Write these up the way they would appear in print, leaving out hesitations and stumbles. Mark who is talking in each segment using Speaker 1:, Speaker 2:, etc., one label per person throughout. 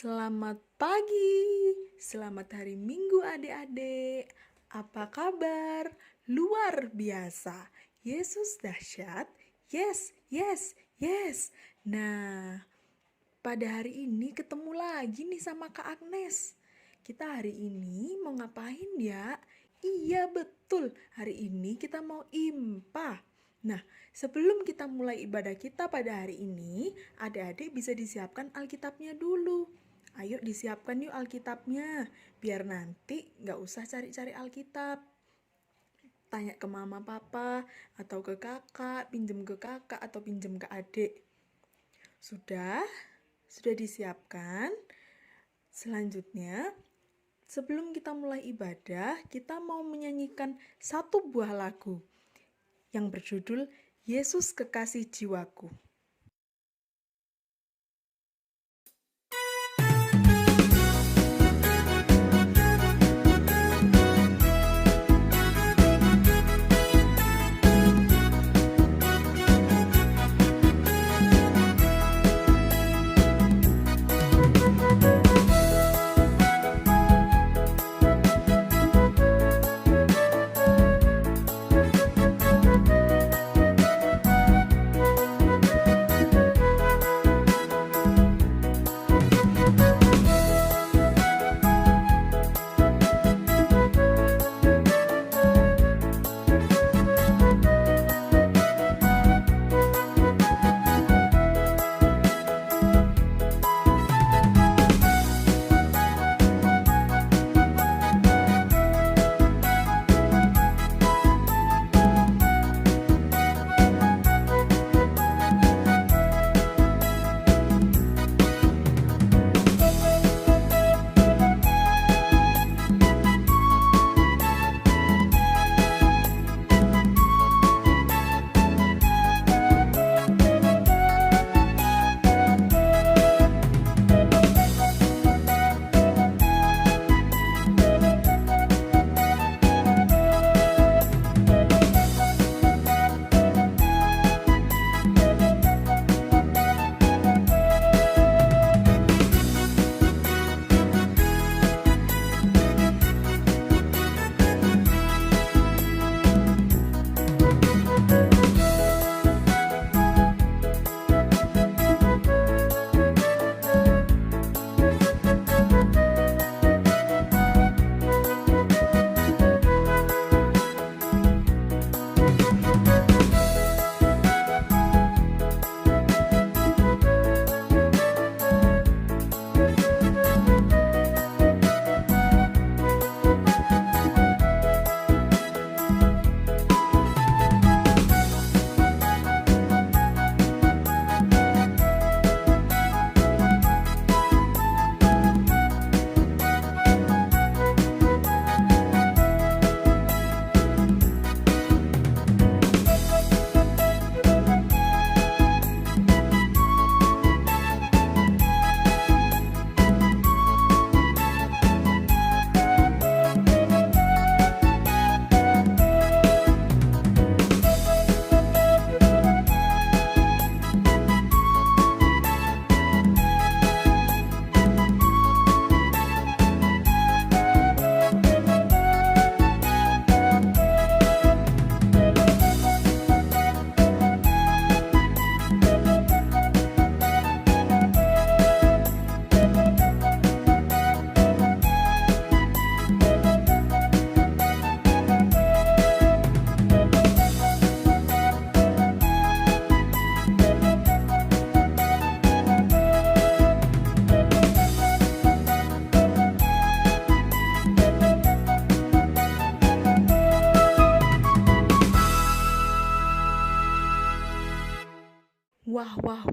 Speaker 1: Selamat pagi, selamat hari Minggu adik-adik. Apa kabar? Luar biasa. Yesus dahsyat. Yes, yes, yes. Nah, pada hari ini ketemu lagi nih sama Kak Agnes. Kita hari ini mau ngapain ya? Iya betul, hari ini kita mau impa. Nah, sebelum kita mulai ibadah kita pada hari ini, adik-adik bisa disiapkan Alkitabnya dulu. Ayo disiapkan yuk Alkitabnya, biar nanti nggak usah cari-cari Alkitab. Tanya ke mama papa, atau ke kakak, pinjem ke kakak, atau pinjem ke adik. Sudah? Sudah disiapkan? Selanjutnya, sebelum kita mulai ibadah, kita mau menyanyikan satu buah lagu yang berjudul Yesus Kekasih Jiwaku.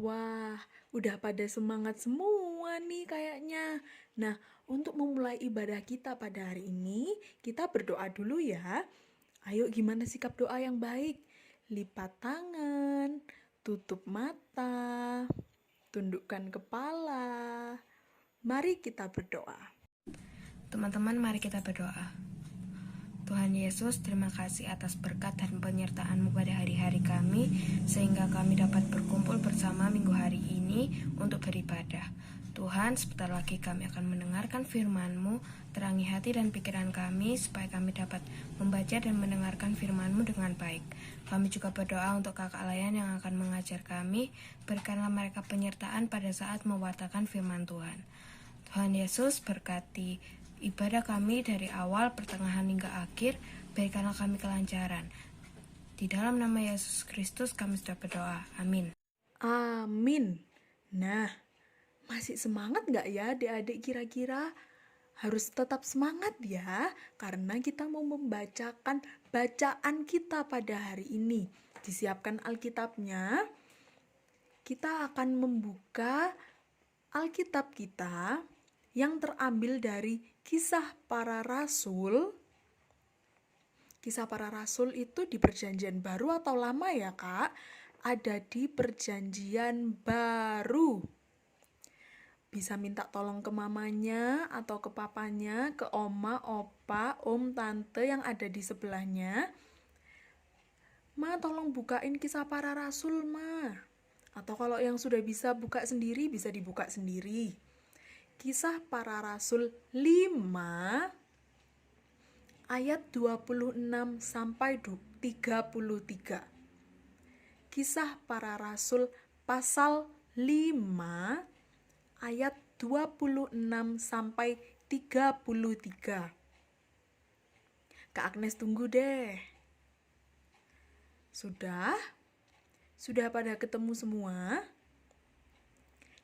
Speaker 1: Wah, udah pada semangat semua nih kayaknya. Nah, untuk memulai ibadah kita pada hari ini, kita berdoa dulu ya. Ayo gimana sikap doa yang baik? Lipat tangan, tutup mata, tundukkan kepala. Mari kita berdoa.
Speaker 2: Teman-teman, mari kita berdoa. Tuhan Yesus, terima kasih atas berkat dan penyertaan-Mu pada hari-hari kami, sehingga kami dapat berkumpul bersama minggu hari ini untuk beribadah. Tuhan, sebentar lagi kami akan mendengarkan firman-Mu. Terangi hati dan pikiran kami supaya kami dapat membaca dan mendengarkan firman-Mu dengan baik. Kami juga berdoa untuk kakak layan yang akan mengajar kami. Berikanlah mereka penyertaan pada saat mewartakan firman Tuhan. Tuhan Yesus, berkati ibadah kami dari awal, pertengahan hingga akhir. Berikanlah kami kelancaran. Di dalam nama Yesus Kristus kami sudah berdoa. Amin.
Speaker 1: Amin. Nah, masih semangat nggak ya adik-adik kira-kira? Harus tetap semangat ya, karena kita mau membacakan bacaan kita pada hari ini. Disiapkan Alkitabnya. Kita akan membuka Alkitab kita yang terambil dari Kisah Para Rasul. Kisah Para Rasul itu di Perjanjian Baru atau Lama ya, Kak? Ada di Perjanjian Baru. Bisa minta tolong ke mamanya atau ke papanya, ke oma, opa, om, tante yang ada di sebelahnya. Ma, tolong bukain Kisah Para Rasul, Ma. Atau kalau yang sudah bisa buka sendiri, bisa dibuka sendiri. Kisah Para Rasul 5 ayat 26 sampai 33. Kisah Para Rasul pasal 5 ayat 26 sampai 33. Kak Agnes tunggu deh. Sudah? Sudah pada ketemu semua?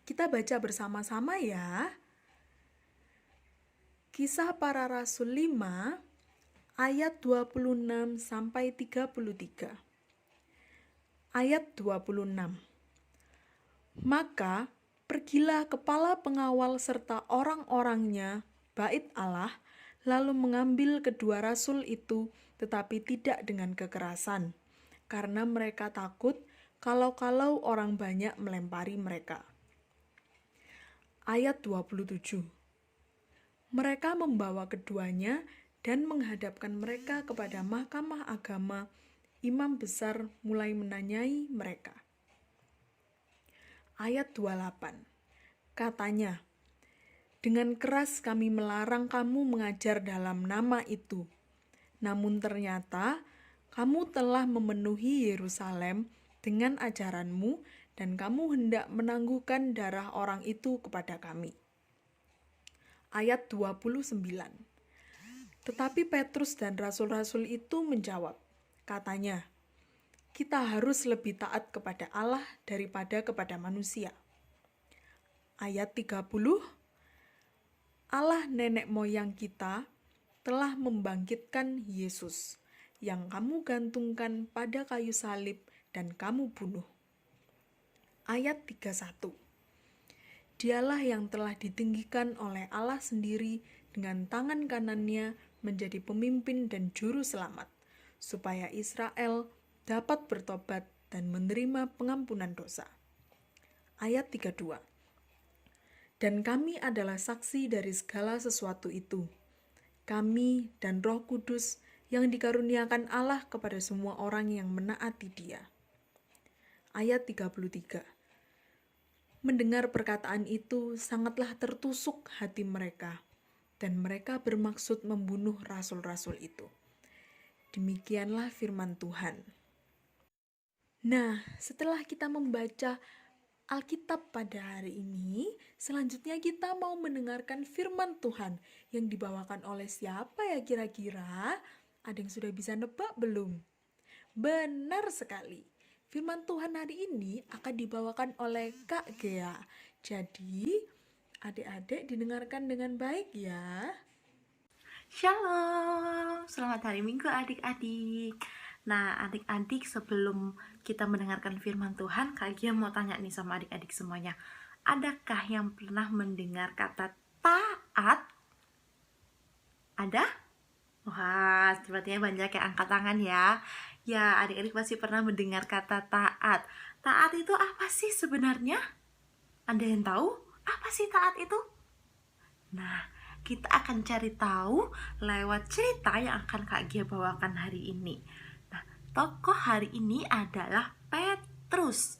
Speaker 1: Kita baca bersama-sama ya. Kisah Para Rasul 5 ayat 26 sampai 33. Ayat 26. Maka pergilah kepala pengawal serta orang-orangnya, bait Allah, lalu mengambil kedua rasul itu, tetapi tidak dengan kekerasan, karena mereka takut kalau-kalau orang banyak melempari mereka. Ayat 27. Mereka membawa keduanya dan menghadapkan mereka kepada mahkamah agama. Imam besar mulai menanyai mereka. Ayat 28. Katanya, dengan keras kami melarang kamu mengajar dalam nama itu. Namun ternyata kamu telah memenuhi Yerusalem dengan ajaranmu dan kamu hendak menangguhkan darah orang itu kepada kami. Ayat 29. Tetapi Petrus dan rasul-rasul itu menjawab, katanya, kita harus lebih taat kepada Allah daripada kepada manusia. Ayat 30. Allah nenek moyang kita telah membangkitkan Yesus yang kamu gantungkan pada kayu salib dan kamu bunuh. Ayat 31. Dialah yang telah ditinggikan oleh Allah sendiri dengan tangan kanannya menjadi pemimpin dan juru selamat, supaya Israel dapat bertobat dan menerima pengampunan dosa. Ayat 32. Dan kami adalah saksi dari segala sesuatu itu. Kami dan Roh Kudus yang dikaruniakan Allah kepada semua orang yang menaati Dia. Ayat 33. Mendengar perkataan itu sangatlah tertusuk hati mereka, dan mereka bermaksud membunuh rasul-rasul itu. Demikianlah firman Tuhan. Nah, setelah kita membaca Alkitab pada hari ini, selanjutnya kita mau mendengarkan firman Tuhan yang dibawakan oleh siapa ya kira-kira? Ada yang sudah bisa nebak belum? Benar sekali. Firman Tuhan hari ini akan dibawakan oleh Kak Gea. Jadi, adik-adik didengarkan dengan baik ya.
Speaker 3: Shalom, selamat hari Minggu adik-adik. Nah, adik-adik, sebelum kita mendengarkan firman Tuhan, Kak Gia mau tanya nih sama adik-adik semuanya. Adakah yang pernah mendengar kata taat? Ada? Wah, sepertinya banyak yang angkat tangan ya. Ya, adik-adik pasti pernah mendengar kata taat. Taat itu apa sih sebenarnya? Ada yang tahu? Apa sih taat itu? Nah, kita akan cari tahu lewat cerita yang akan Kak Gia bawakan hari ini. Nah, tokoh hari ini adalah Petrus.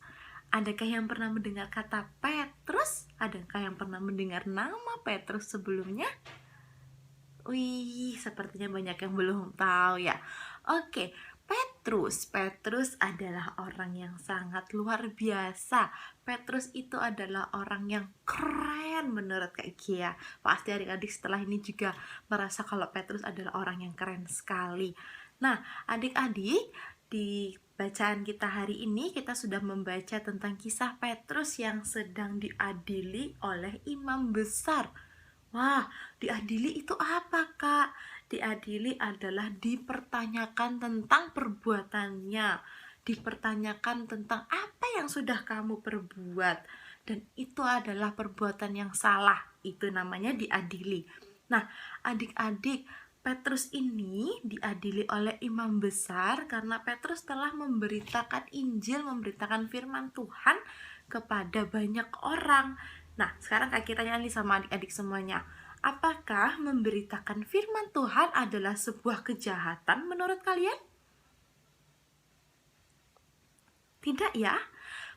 Speaker 3: Adakah yang pernah mendengar kata Petrus? Adakah yang pernah mendengar nama Petrus sebelumnya? Wih, sepertinya banyak yang belum tahu ya. Oke, Petrus adalah orang yang sangat luar biasa. Petrus itu adalah orang yang keren menurut Kak Gia. Pasti adik-adik setelah ini juga merasa kalau Petrus adalah orang yang keren sekali. Nah, adik-adik, di bacaan kita hari ini kita sudah membaca tentang kisah Petrus yang sedang diadili oleh imam besar. Wah, diadili itu apa, Kak? Diadili adalah dipertanyakan tentang perbuatannya, dipertanyakan tentang apa yang sudah kamu perbuat, dan itu adalah perbuatan yang salah. Itu namanya diadili. Nah, adik-adik, Petrus ini diadili oleh imam besar karena Petrus telah memberitakan Injil, memberitakan firman Tuhan kepada banyak orang. Nah, sekarang Kak kita tanya nih sama adik-adik semuanya. Apakah memberitakan firman Tuhan adalah sebuah kejahatan menurut kalian? Tidak ya?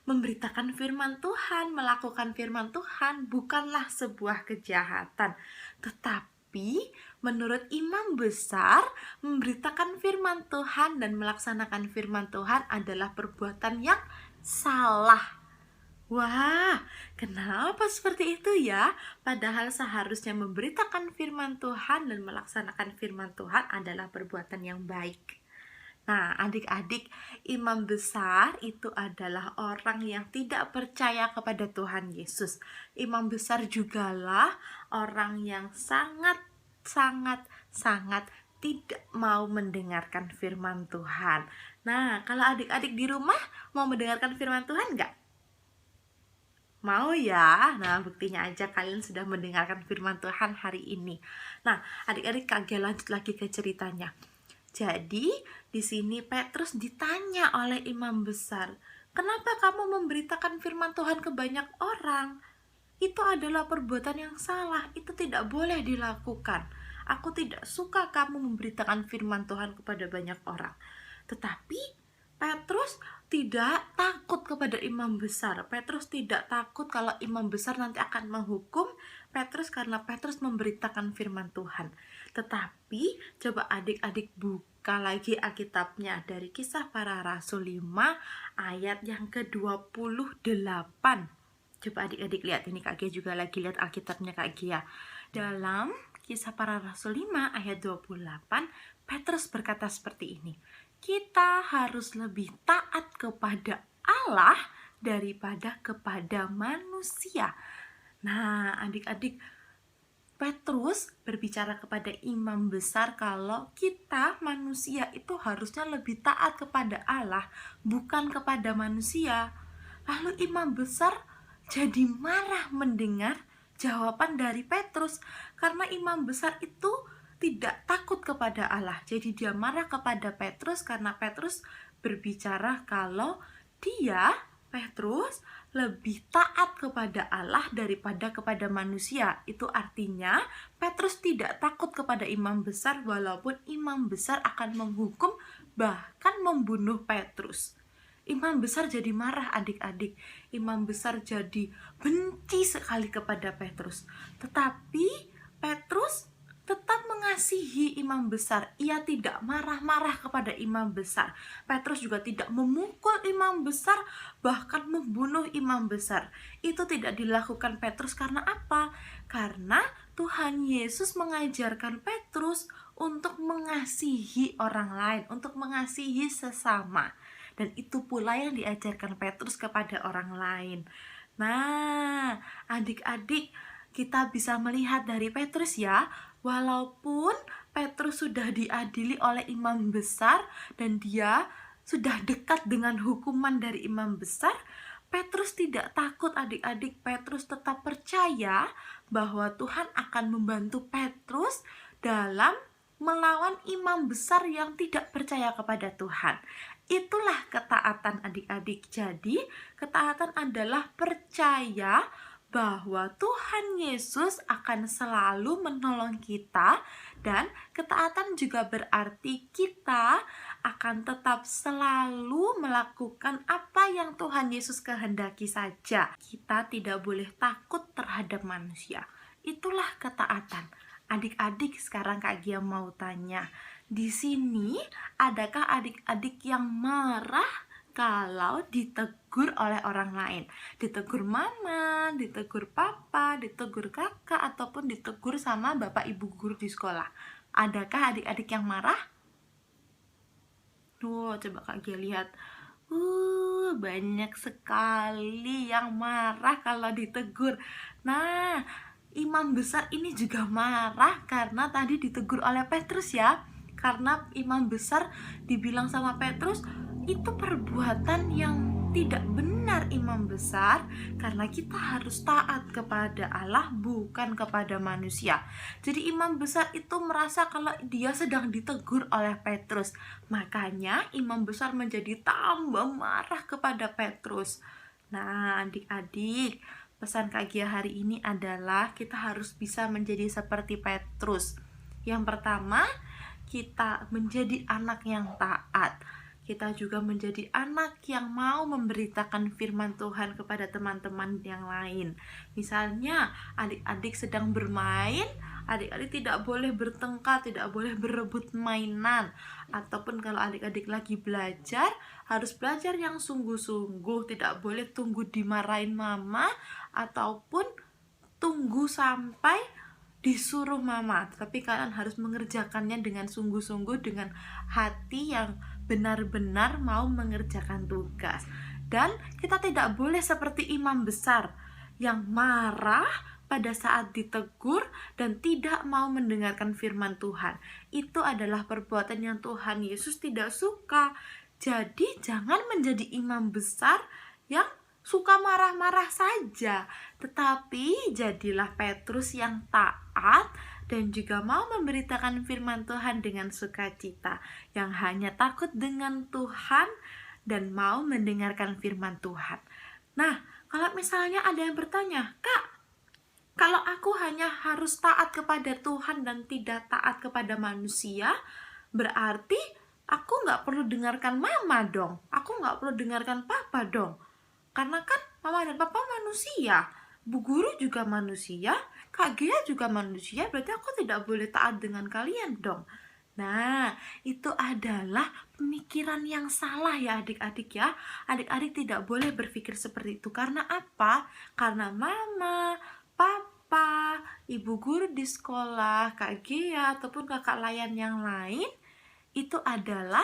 Speaker 3: Memberitakan firman Tuhan, melakukan firman Tuhan bukanlah sebuah kejahatan. Tetapi menurut imam besar, memberitakan firman Tuhan dan melaksanakan firman Tuhan adalah perbuatan yang salah. Wah, kenapa seperti itu ya? Padahal seharusnya memberitakan firman Tuhan dan melaksanakan firman Tuhan adalah perbuatan yang baik. Nah, adik-adik, imam besar itu adalah orang yang tidak percaya kepada Tuhan Yesus. Imam besar jugalah orang yang sangat tidak mau mendengarkan firman Tuhan. Nah, kalau adik-adik di rumah mau mendengarkan firman Tuhan nggak? Mau ya? Nah, buktinya aja kalian sudah mendengarkan firman Tuhan hari ini. Nah, adik-adik kagak lanjut lagi ke ceritanya. Jadi, di sini Petrus ditanya oleh imam besar, "Kenapa kamu memberitakan firman Tuhan ke banyak orang? Itu adalah perbuatan yang salah, itu tidak boleh dilakukan. Aku tidak suka kamu memberitakan firman Tuhan kepada banyak orang." Tetapi Petrus tidak takut kepada imam besar. Petrus tidak takut kalau imam besar nanti akan menghukum Petrus karena Petrus memberitakan firman Tuhan. Tetapi coba adik-adik buka lagi Alkitabnya dari Kisah Para Rasul 5 ayat yang ke-28. Coba adik-adik lihat, ini Kak Gia juga lagi lihat Alkitabnya Kak Gia. Dalam Kisah Para Rasul 5 ayat 28, Petrus berkata seperti ini, "Kita harus lebih taat kepada Allah daripada kepada manusia." Nah, adik-adik, Petrus berbicara kepada imam besar kalau kita manusia itu harusnya lebih taat kepada Allah, bukan kepada manusia. Lalu imam besar jadi marah mendengar jawaban dari Petrus, karena imam besar itu tidak takut kepada Allah. Jadi dia marah kepada Petrus karena Petrus berbicara kalau dia, Petrus, lebih taat kepada Allah daripada kepada manusia. Itu artinya Petrus tidak takut kepada imam besar walaupun imam besar akan menghukum bahkan membunuh Petrus. Imam besar jadi marah adik-adik. Imam besar jadi benci sekali kepada Petrus. Tetapi Petrus tetap mengasihi imam besar. Ia tidak marah-marah kepada imam besar. Petrus juga tidak memukul imam besar, bahkan membunuh imam besar. Itu tidak dilakukan Petrus karena apa? Karena Tuhan Yesus mengajarkan Petrus untuk mengasihi orang lain, untuk mengasihi sesama. Dan itu pula yang diajarkan Petrus kepada orang lain. Nah, adik-adik, kita bisa melihat dari Petrus ya, walaupun Petrus sudah diadili oleh imam besar dan dia sudah dekat dengan hukuman dari imam besar, Petrus tidak takut adik-adik. Petrus tetap percaya bahwa Tuhan akan membantu Petrus dalam melawan imam besar yang tidak percaya kepada Tuhan. Itulah ketaatan adik-adik. Jadi, ketaatan adalah percaya bahwa Tuhan Yesus akan selalu menolong kita, dan ketaatan juga berarti kita akan tetap selalu melakukan apa yang Tuhan Yesus kehendaki saja. Kita tidak boleh takut terhadap manusia. Itulah ketaatan. Adik-adik, sekarang Kak Gia mau tanya, di sini adakah adik-adik yang marah kalau ditegur oleh orang lain? Ditegur mama, ditegur papa, ditegur kakak, ataupun ditegur sama bapak ibu guru di sekolah. Adakah adik-adik yang marah? Coba Kak Gia lihat. Banyak sekali yang marah kalau ditegur. Nah, imam besar ini juga marah karena tadi ditegur oleh Petrus ya. Karena imam besar dibilang sama Petrus, itu perbuatan yang tidak benar imam besar, karena kita harus taat kepada Allah bukan kepada manusia. Jadi imam besar itu merasa kalau dia sedang ditegur oleh Petrus, makanya imam besar menjadi tambah marah kepada Petrus. Nah, adik-adik, pesan Kak Gia hari ini adalah kita harus bisa menjadi seperti Petrus. Yang pertama, kita menjadi anak yang taat. Kita juga menjadi anak yang mau memberitakan firman Tuhan kepada teman-teman yang lain. Misalnya, adik-adik sedang bermain, adik-adik tidak boleh bertengkar, tidak boleh berebut mainan. Ataupun kalau adik-adik lagi belajar, harus belajar yang sungguh-sungguh, tidak boleh tunggu dimarahin mama, ataupun tunggu sampai disuruh mama, tapi kalian harus mengerjakannya dengan sungguh-sungguh, dengan hati yang benar-benar mau mengerjakan tugas. Dan kita tidak boleh seperti imam besar yang marah pada saat ditegur dan tidak mau mendengarkan firman Tuhan. Itu adalah perbuatan yang Tuhan Yesus tidak suka. Jadi jangan menjadi imam besar yang suka marah-marah saja, tetapi jadilah Petrus yang taat dan juga mau memberitakan firman Tuhan dengan sukacita, yang hanya takut dengan Tuhan dan mau mendengarkan firman Tuhan. Nah, kalau misalnya ada yang bertanya, Kak, kalau aku hanya harus taat kepada Tuhan dan tidak taat kepada manusia, berarti aku nggak perlu dengarkan mama dong, aku nggak perlu dengarkan papa dong. Karena kan mama dan papa manusia, bu guru juga manusia, Kak Gia juga manusia, berarti aku tidak boleh taat dengan kalian dong. Nah, itu adalah pemikiran yang salah ya adik-adik ya. Adik-adik tidak boleh berpikir seperti itu. Karena apa? Karena mama, papa, ibu guru di sekolah, Kak Gia, ataupun kakak layan yang lain, itu adalah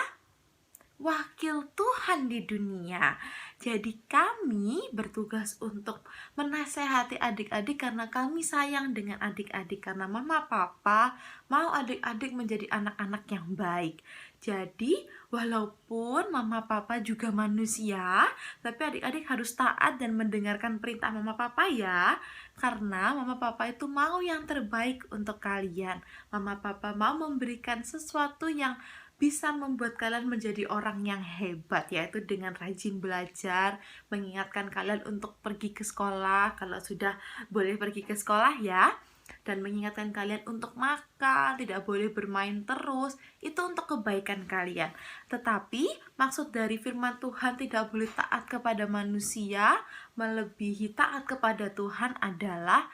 Speaker 3: wakil Tuhan di dunia. Jadi kami bertugas untuk menasehati adik-adik karena kami sayang dengan adik-adik, karena mama papa mau adik-adik menjadi anak-anak yang baik. Jadi walaupun mama papa juga manusia, tapi adik-adik harus taat dan mendengarkan perintah mama papa ya. Karena mama papa itu mau yang terbaik untuk kalian. Mama papa mau memberikan sesuatu yang bisa membuat kalian menjadi orang yang hebat, yaitu dengan rajin belajar, mengingatkan kalian untuk pergi ke sekolah kalau sudah boleh pergi ke sekolah ya, dan mengingatkan kalian untuk makan, tidak boleh bermain terus, itu untuk kebaikan kalian. Tetapi maksud dari firman Tuhan tidak boleh taat kepada manusia melebihi taat kepada Tuhan adalah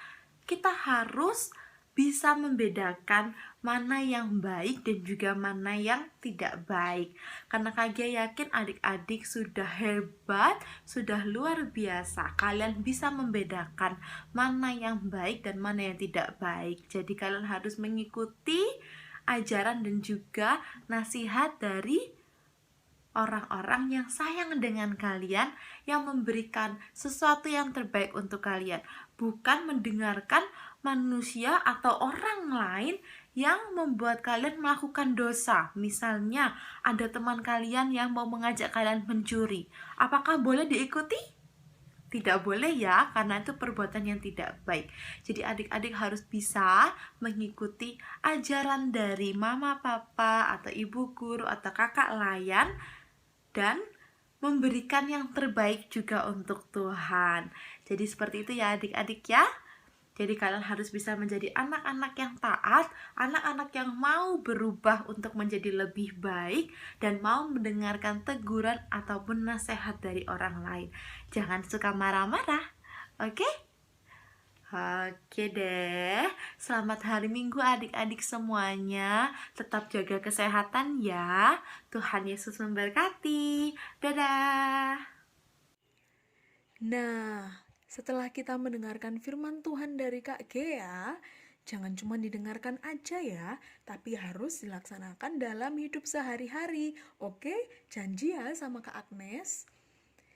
Speaker 3: kita harus bisa membedakan mana yang baik dan juga mana yang tidak baik. Karena Kak Gia yakin adik-adik sudah hebat, sudah luar biasa. Kalian bisa membedakan mana yang baik dan mana yang tidak baik. Jadi kalian harus mengikuti ajaran dan juga nasihat dari orang-orang yang sayang dengan kalian, yang memberikan sesuatu yang terbaik untuk kalian, bukan mendengarkan manusia atau orang lain yang membuat kalian melakukan dosa. Misalnya ada teman kalian yang mau mengajak kalian mencuri, apakah boleh diikuti? Tidak boleh ya, karena itu perbuatan yang tidak baik. Jadi adik-adik harus bisa mengikuti ajaran dari mama, papa, atau ibu guru, atau kakak layan, dan memberikan yang terbaik juga untuk Tuhan. Jadi seperti itu ya adik-adik ya. Jadi kalian harus bisa menjadi anak-anak yang taat, anak-anak yang mau berubah untuk menjadi lebih baik, dan mau mendengarkan teguran ataupun nasihat dari orang lain. Jangan suka marah-marah, oke? Oke deh, selamat hari Minggu adik-adik semuanya. Tetap jaga kesehatan ya. Tuhan Yesus memberkati. Dadah.
Speaker 1: Nah, setelah kita mendengarkan firman Tuhan dari Kak Gea, jangan cuma didengarkan aja ya, tapi harus dilaksanakan dalam hidup sehari-hari. Oke, janji ya sama Kak Agnes.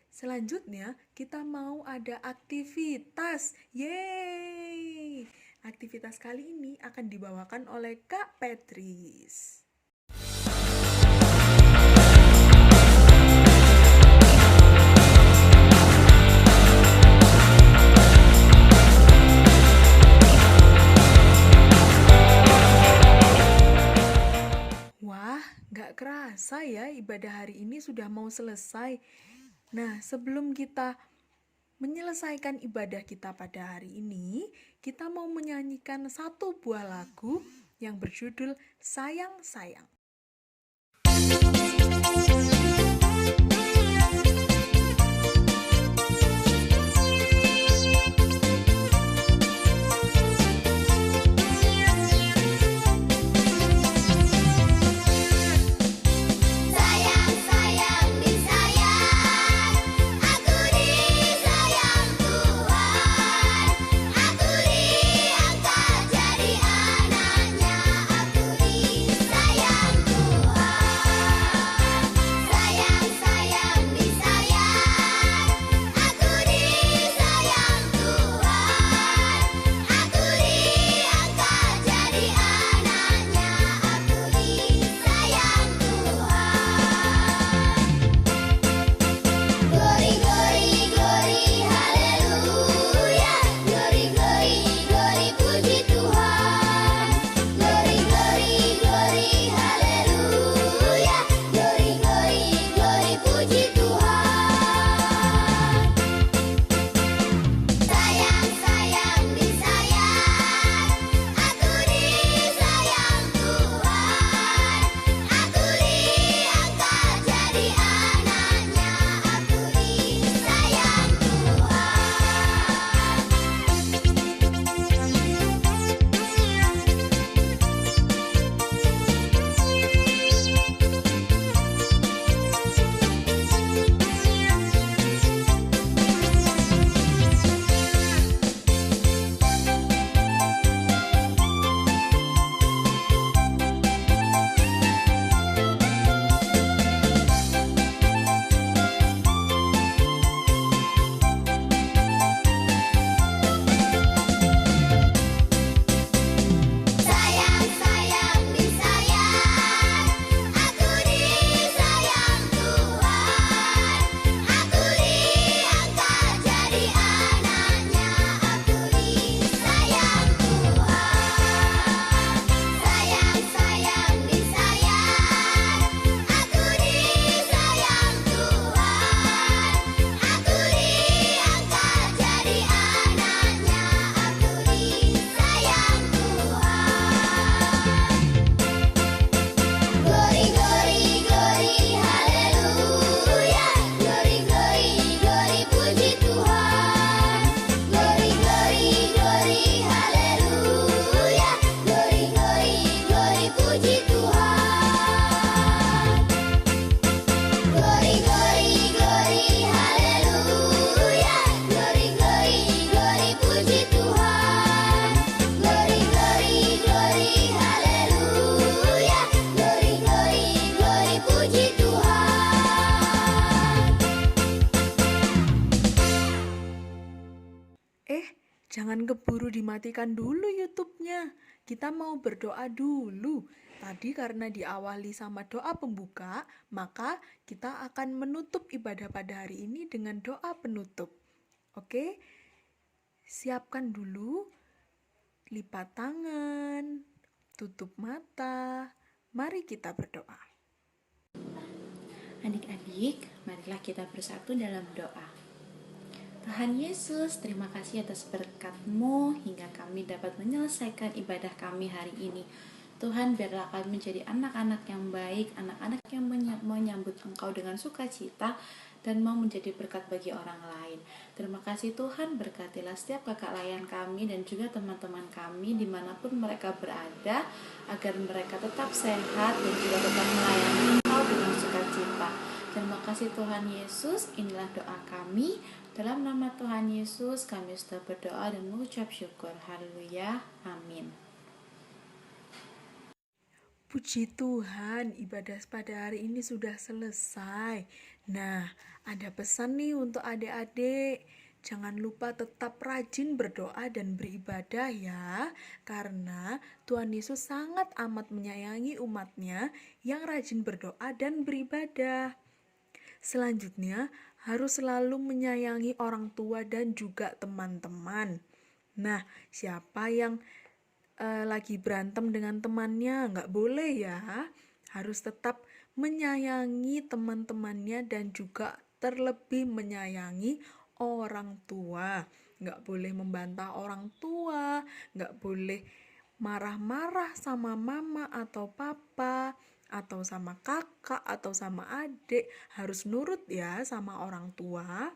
Speaker 1: Selanjutnya, kita mau ada aktivitas. Yeay! Aktivitas kali ini akan dibawakan oleh Kak Petris. Wah, gak kerasa ya ibadah hari ini sudah mau selesai. Nah, sebelum kita menyelesaikan ibadah kita pada hari ini, kita mau menyanyikan satu buah lagu yang berjudul Sayang Sayang.
Speaker 4: Sayang, sayang, disayang, aku disayang Tuhan, aku diangkat jadi anaknya, aku disayang Tuhan. Sayang, sayang, disayang, aku disayang Tuhan, aku diangkat jadi anaknya, aku disayang Tuhan. Glory, glory, glory, haleluya. Glory, glory, glory, puji Tuhan. Glory, glory, glory, haleluya. Glory, glory, glory, puji Tuhan. Sayang, sayang, disayang, aku disayang Tuhan, aku diangkat jadi anaknya, aku disayang Sayang, sayang, disayang, aku disayang Tuhan, aku diangkat jadi anaknya, aku disayang Tuhan. Sayang, sayang, disayang, aku disayang Tuhan, aku diangkat jadi anaknya, aku disayang Tuhan. Glory, glory, glory, haleluya. Glory, glory, glory, puji Tuhan. Glory, glory, glory, haleluya. Glory, glory, glory, puji Tuhan. Glory, glory, glory, haleluya. Glory, glory, glory, puji Tuhan. Glory, glory, glory, haleluya. Glory, glory, glory, puji Tuhan.
Speaker 1: Jangan keburu dimatikan dulu YouTube-nya. Kita mau berdoa dulu. Tadi karena diawali sama doa pembuka, maka kita akan menutup ibadah pada hari ini dengan doa penutup. Oke? Siapkan dulu, lipat tangan, tutup mata. Mari kita berdoa.
Speaker 3: Adik-adik, marilah kita bersatu dalam doa. Tuhan Yesus, terima kasih atas berkat-Mu hingga kami dapat menyelesaikan ibadah kami hari ini. Tuhan, biarlah kami menjadi anak-anak yang baik, anak-anak yang menyambut Engkau dengan sukacita dan mau menjadi berkat bagi orang lain. Terima kasih Tuhan, berkatilah setiap kakak layan kami dan juga teman-teman kami dimanapun mereka berada, agar mereka tetap sehat dan juga tetap melayani Engkau dengan sukacita. Terima kasih Tuhan Yesus, inilah doa kami. Dalam nama Tuhan Yesus, kami sudah berdoa dan mengucap syukur. Haleluya. Amin.
Speaker 1: Puji Tuhan, ibadah pada hari ini sudah selesai. Nah, ada pesan nih untuk adik-adik. Jangan lupa tetap rajin berdoa dan beribadah ya, karena Tuhan Yesus sangat amat menyayangi umatnya yang rajin berdoa dan beribadah. Selanjutnya, harus selalu menyayangi orang tua dan juga teman-teman. Nah, siapa yang lagi berantem dengan temannya, nggak boleh ya. Harus tetap menyayangi teman-temannya dan juga terlebih menyayangi orang tua. Nggak boleh membantah orang tua, nggak boleh marah-marah sama mama atau papa, atau sama kakak, atau sama adik. Harus nurut ya sama orang tua.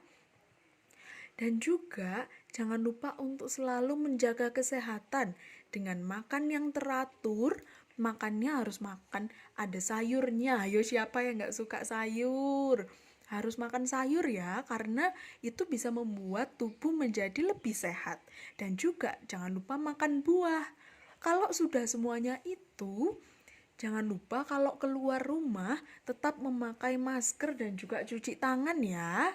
Speaker 1: Dan juga jangan lupa untuk selalu menjaga kesehatan dengan makan yang teratur. Makannya harus makan ada sayurnya. Ayo, siapa yang gak suka sayur? Harus makan sayur ya, karena itu bisa membuat tubuh menjadi lebih sehat. Dan juga jangan lupa makan buah. Kalau sudah semuanya itu, jangan lupa kalau keluar rumah tetap memakai masker dan juga cuci tangan ya.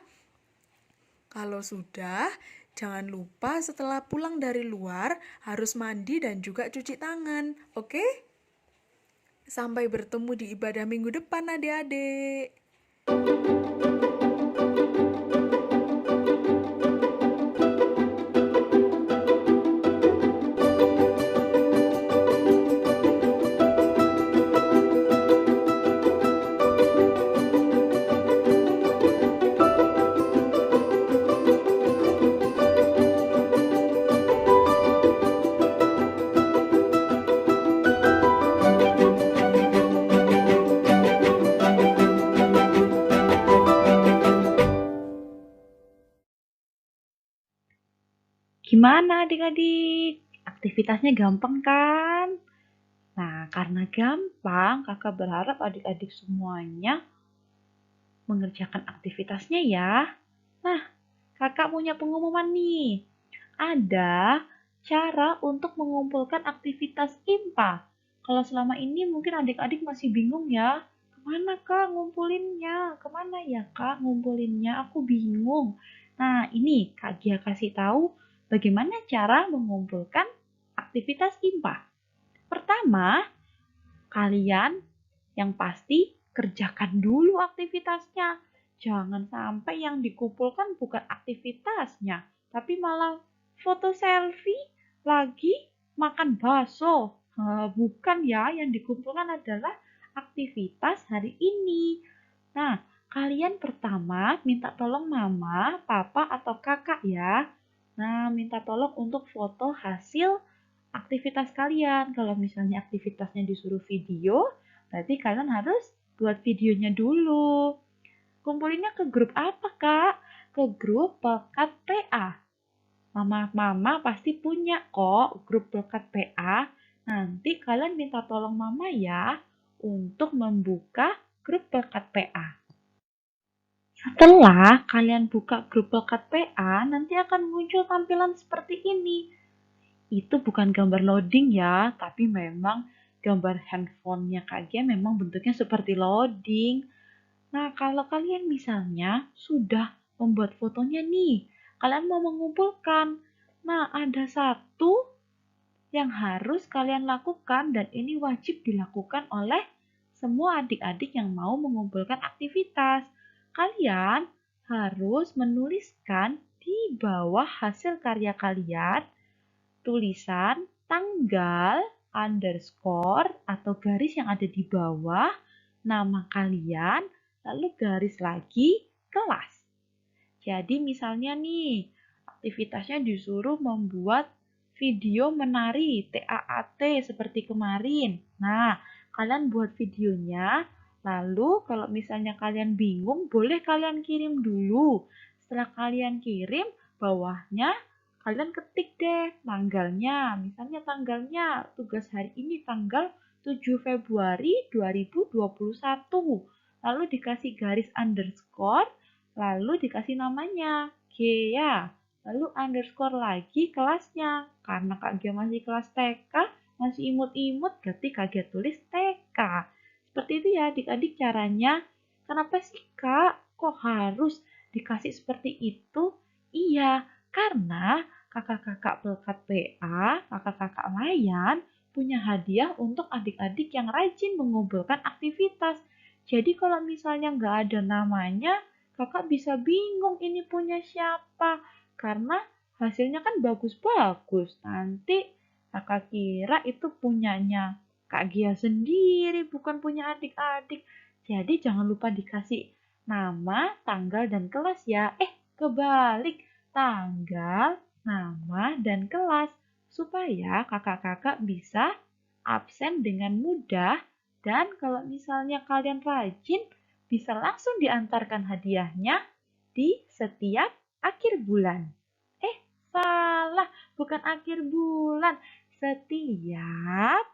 Speaker 1: Kalau sudah, jangan lupa setelah pulang dari luar harus mandi dan juga cuci tangan, oke? Sampai bertemu di ibadah minggu depan adik-adik.
Speaker 3: Gimana adik-adik? Aktivitasnya gampang kan? Nah, karena gampang, kakak berharap adik-adik semuanya mengerjakan aktivitasnya ya. Nah, kakak punya pengumuman nih. Ada cara untuk mengumpulkan aktivitas IMPA. Kalau selama ini mungkin adik-adik masih bingung ya. Kemana kak ngumpulinnya? Kemana ya kak ngumpulinnya? Aku bingung. Nah, ini Kak Gia kasih tahu bagaimana cara mengumpulkan aktivitas IMPA. Pertama, kalian yang pasti kerjakan dulu aktivitasnya. Jangan sampai yang dikumpulkan bukan aktivitasnya, tapi malah foto selfie lagi makan bakso. Bukan ya, yang dikumpulkan adalah aktivitas hari ini. Nah, kalian pertama minta tolong mama, papa, atau kakak ya. Nah, minta tolong untuk foto hasil aktivitas kalian. Kalau misalnya aktivitasnya disuruh video, berarti kalian harus buat videonya dulu. Kumpulinnya ke grup apa, Kak? Ke grup Pekat PA. Mama pasti punya kok grup Pekat PA. Nanti kalian minta tolong mama ya untuk membuka grup Pekat PA. Setelah kalian buka grup Pekat PA, nanti akan muncul tampilan seperti ini. Itu bukan gambar loading ya, tapi memang gambar handphonenya Kak Gia memang bentuknya seperti loading. Nah, kalau kalian misalnya sudah membuat fotonya nih, kalian mau mengumpulkan. Nah, ada satu yang harus kalian lakukan dan ini wajib dilakukan oleh semua adik-adik yang mau mengumpulkan aktivitas. Kalian harus menuliskan di bawah hasil karya kalian tulisan tanggal, underscore, atau garis yang ada di bawah nama kalian, lalu garis lagi kelas. Jadi misalnya nih, aktivitasnya disuruh membuat video menari TAAT seperti kemarin. Nah, kalian buat videonya, lalu kalau misalnya kalian bingung, boleh kalian kirim dulu. Setelah kalian kirim, bawahnya kalian ketik deh tanggalnya. Misalnya tanggalnya, tugas hari ini tanggal 7 Februari 2021. Lalu dikasih garis underscore, lalu dikasih namanya Gea. Lalu underscore lagi kelasnya. Karena Kak Gia masih kelas TK, masih imut-imut, berarti Kak Gia tulis TK. Seperti itu ya adik-adik caranya. Kenapa sih Kak? Kok harus dikasih seperti itu? Iya, karena kakak-kakak pelkat PA, kakak-kakak layan, punya hadiah untuk adik-adik yang rajin mengumpulkan aktivitas. Jadi kalau misalnya nggak ada namanya, kakak bisa bingung ini punya siapa. Karena hasilnya kan bagus-bagus. Nanti kakak kira itu punyanya Kak Gia sendiri, bukan punya adik-adik. Jadi jangan lupa dikasih nama, tanggal, dan kelas ya. Kebalik. Tanggal, nama, dan kelas. Supaya kakak-kakak bisa absen dengan mudah. Dan kalau misalnya kalian rajin, bisa langsung diantarkan hadiahnya di setiap akhir bulan. Salah, bukan akhir bulan. Setiap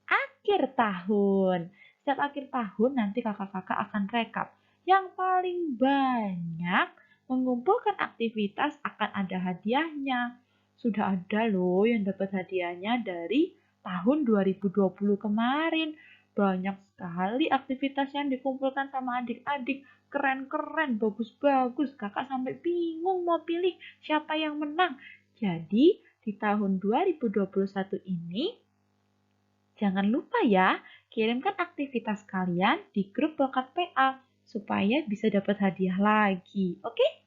Speaker 3: akhir tahun. Setiap akhir tahun nanti kakak-kakak akan rekap. Yang paling banyak mengumpulkan aktivitas akan ada hadiahnya. Sudah ada loh yang dapat hadiahnya dari tahun 2020 kemarin. Banyak sekali aktivitas yang dikumpulkan sama adik-adik. Keren-keren, bagus-bagus. Kakak sampai bingung mau pilih siapa yang menang. Jadi di tahun 2021 ini, jangan lupa ya, kirimkan aktivitas kalian di grup Pelkat PA supaya bisa dapat hadiah lagi. Oke?